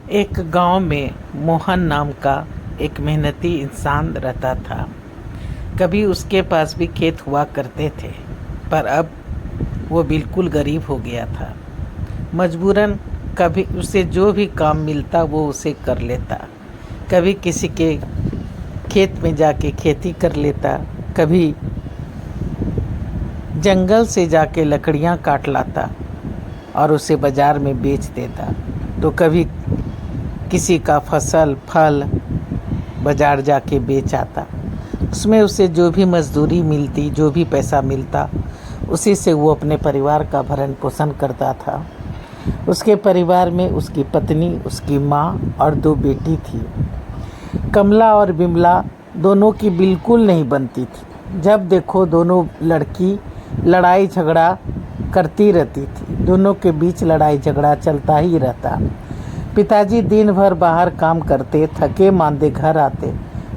एक गांव में मोहन नाम का एक मेहनती इंसान रहता था। कभी उसके पास भी खेत हुआ करते थे, पर अब वो बिल्कुल गरीब हो गया था। मजबूरन कभी उसे जो भी काम मिलता वो उसे कर लेता। कभी किसी के खेत में जाके खेती कर लेता, कभी जंगल से जाके लकड़ियाँ काट लाता और उसे बाज़ार में बेच देता। तो कभी किसी का फसल फल बाज़ार जाके बेच आता। उसमें उसे जो भी मजदूरी मिलती, जो भी पैसा मिलता, उसी से वो अपने परिवार का भरण पोषण करता था। उसके परिवार में उसकी पत्नी, उसकी माँ और 2 बेटी थी। कमला और बिमला दोनों की बिल्कुल नहीं बनती थी। जब देखो दोनों लड़की लड़ाई झगड़ा करती रहती थी। दोनों के बीच लड़ाई झगड़ा चलता ही रहता। पिताजी दिन भर बाहर काम करते, थके मांदे घर आते,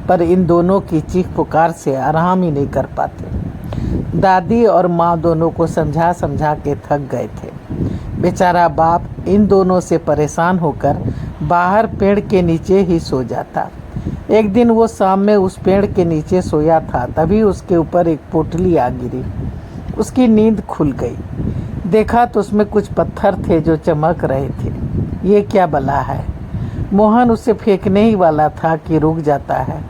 पर इन दोनों की चीख पुकार से आराम ही नहीं कर पाते। दादी और माँ दोनों को समझा समझा के थक गए थे। बेचारा बाप इन दोनों से परेशान होकर बाहर पेड़ के नीचे ही सो जाता। एक दिन वो शाम में उस पेड़ के नीचे सोया था, तभी उसके ऊपर एक पोटली आ गिरी। उसकी नींद खुल गई। देखा तो उसमें कुछ पत्थर थे जो चमक रहे थे। ये क्या बला है? मोहन उसे फेंकने ही वाला था कि रुक जाता है।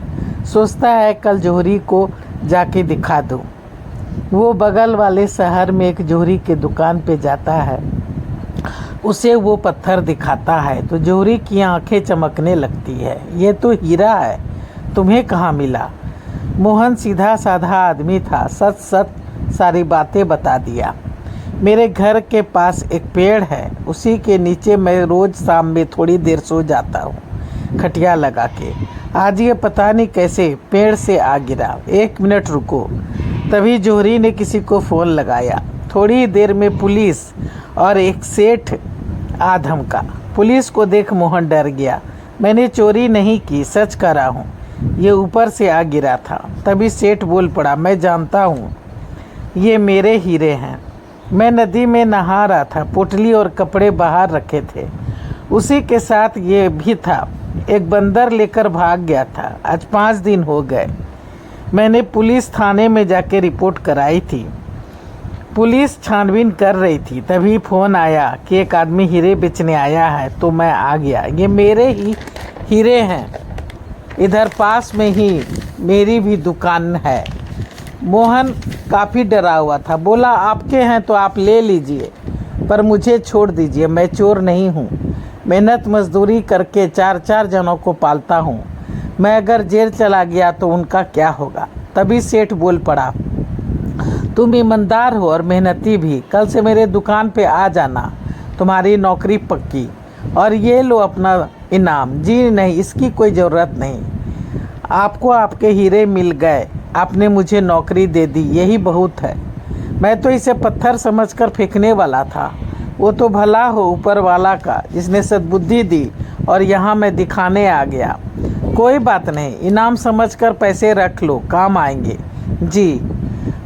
सोचता है कल जोहरी को जाके दिखा दूं। वो बगल वाले शहर में एक जोहरी के दुकान पे जाता है। उसे वो पत्थर दिखाता है तो जोहरी की आंखें चमकने लगती है। ये तो हीरा है, तुम्हें कहाँ मिला? मोहन सीधा साधा आदमी था, सच सच सारी बातें बता दिया। मेरे घर के पास एक पेड़ है, उसी के नीचे मैं रोज शाम में थोड़ी देर सो जाता हूँ खटिया लगा के। आज ये पता नहीं कैसे पेड़ से आ गिरा। 1 मिनट रुको। तभी जोहरी ने किसी को फ़ोन लगाया। थोड़ी देर में पुलिस और एक सेठ आ धमका। पुलिस को देख मोहन डर गया। मैंने चोरी नहीं की, सच कह रहा हूँ, ये ऊपर से आ गिरा था। तभी सेठ बोल पड़ा, मैं जानता हूँ, ये मेरे हीरे हैं। मैं नदी में नहा रहा था, पोटली और कपड़े बाहर रखे थे, उसी के साथ ये भी था। एक बंदर लेकर भाग गया था। आज 5 दिन हो गए। मैंने पुलिस थाने में जाके रिपोर्ट कराई थी। पुलिस छानबीन कर रही थी, तभी फ़ोन आया कि एक आदमी हीरे बेचने आया है, तो मैं आ गया। ये मेरे ही हीरे हैं। इधर पास में ही मेरी भी दुकान है। मोहन काफ़ी डरा हुआ था। बोला, आपके हैं तो आप ले लीजिए, पर मुझे छोड़ दीजिए। मैं चोर नहीं हूँ। मेहनत मजदूरी करके 4-4 जनों को पालता हूँ। मैं अगर जेल चला गया तो उनका क्या होगा? तभी सेठ बोल पड़ा, तुम ईमानदार हो और मेहनती भी। कल से मेरे दुकान पे आ जाना, तुम्हारी नौकरी पक्की। और ये लो अपना इनाम। जी नहीं, इसकी कोई ज़रूरत नहीं। आपको आपके हीरे मिल गए, आपने मुझे नौकरी दे दी, यही बहुत है। मैं तो इसे पत्थर समझकर फेंकने वाला था। वो तो भला हो ऊपर वाला का, जिसने सद्बुद्धि दी और यहाँ मैं दिखाने आ गया। कोई बात नहीं, इनाम समझकर पैसे रख लो, काम आएंगे। जी।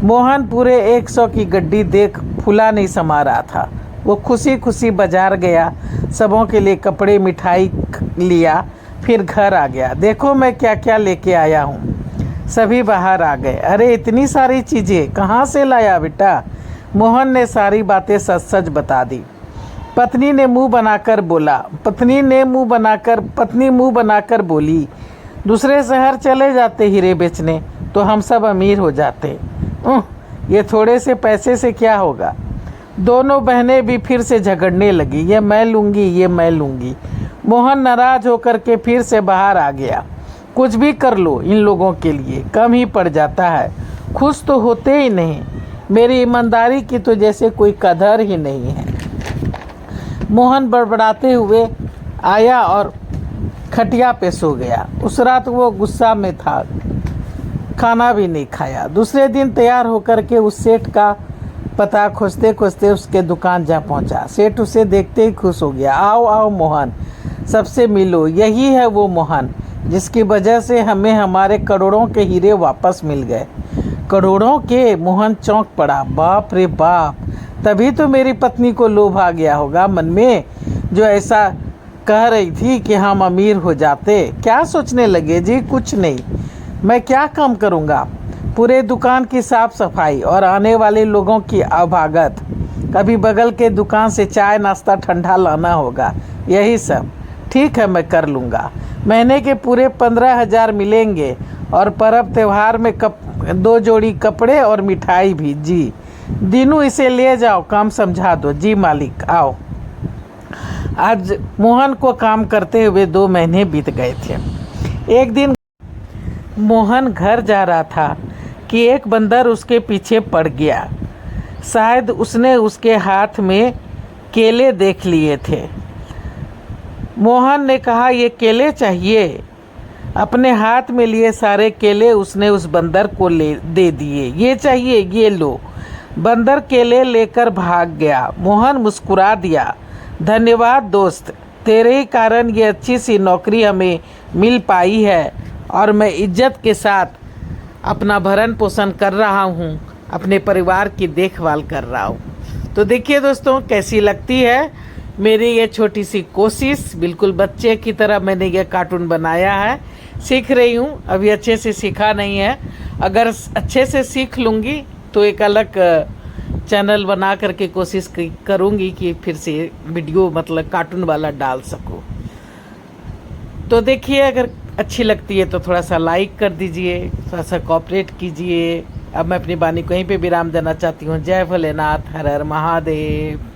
मोहन पूरे 100 की गड्डी देख फूला नहीं समा रहा था। वो खुशी खुशी बाजार गया, सबों के लिए कपड़े मिठाई लिया, फिर घर आ गया। देखो मैं क्या क्या लेके आया हूँ। सभी बाहर आ गए। अरे इतनी सारी चीज़ें कहाँ से लाया बेटा? मोहन ने सारी बातें सच सच बता दी। पत्नी मुंह बनाकर बोली, दूसरे शहर चले जाते हीरे बेचने तो हम सब अमीर हो जाते। ये थोड़े से पैसे से क्या होगा? दोनों बहनें भी फिर से झगड़ने लगी, ये मैं लूँगी, ये मैं लूँगी। मोहन नाराज होकर के फिर से बाहर आ गया। कुछ भी कर लो, इन लोगों के लिए कम ही पड़ जाता है। खुश तो होते ही नहीं। मेरी ईमानदारी की तो जैसे कोई कदर ही नहीं है। मोहन बड़बड़ाते हुए आया और खटिया पे सो गया। उस रात वो गुस्सा में था, खाना भी नहीं खाया। दूसरे दिन तैयार होकर के उस सेठ का पता खोजते खोजते उसके दुकान जा पहुंचा। सेठ उसे देखते ही खुश हो गया। आओ आओ मोहन, सबसे मिलो। यही है वो मोहन जिसकी वजह से हमें हमारे करोड़ों के हीरे वापस मिल गए। करोड़ों के? मोहन चौंक पड़ा। बाप रे बाप, तभी तो मेरी पत्नी को लोभ आ गया होगा मन में, जो ऐसा कह रही थी कि हम अमीर हो जाते। क्या सोचने लगे जी? कुछ नहीं। मैं क्या काम करूँगा? पूरे दुकान की साफ सफाई और आने वाले लोगों की आवागत, कभी बगल के दुकान से चाय नाश्ता ठंडा लाना होगा, यही सब। ठीक है, मैं कर लूँगा। महीने के पूरे 15,000 मिलेंगे और पर्व त्यौहार में 2 जोड़ी कपड़े और मिठाई भी। जी दीनू, इसे ले जाओ, काम समझा दो। जी मालिक, आओ। आज मोहन को काम करते हुए 2 महीने बीत गए थे। एक दिन मोहन घर जा रहा था कि एक बंदर उसके पीछे पड़ गया। शायद उसने उसके हाथ में केले देख लिए थे। मोहन ने कहा, ये केले चाहिए। अपने हाथ में लिए सारे केले उसने उस बंदर को दे दिए। ये चाहिए, ये लो। बंदर केले लेकर भाग गया। मोहन मुस्कुरा दिया, धन्यवाद दोस्त, तेरे ही कारण ये अच्छी सी नौकरी हमें मिल पाई है और मैं इज्जत के साथ अपना भरण पोषण कर रहा हूँ, अपने परिवार की देखभाल कर रहा हूँ। तो देखिए दोस्तों, कैसी लगती है मेरी ये छोटी सी कोशिश। बिल्कुल बच्चे की तरह मैंने ये कार्टून बनाया है। सीख रही हूँ, अभी अच्छे से सीखा नहीं है। अगर अच्छे से सीख लूँगी तो एक अलग चैनल बना करके कोशिश करूँगी कि फिर से वीडियो मतलब कार्टून वाला डाल सकूँ। तो देखिए, अगर अच्छी लगती है तो थोड़ा सा लाइक कर दीजिए, थोड़ा सा कोऑपरेट कीजिए। अब मैं अपनी वाणी को यहीं पे विराम देना चाहती हूँ। जय भोलेनाथ, हर हर महादेव।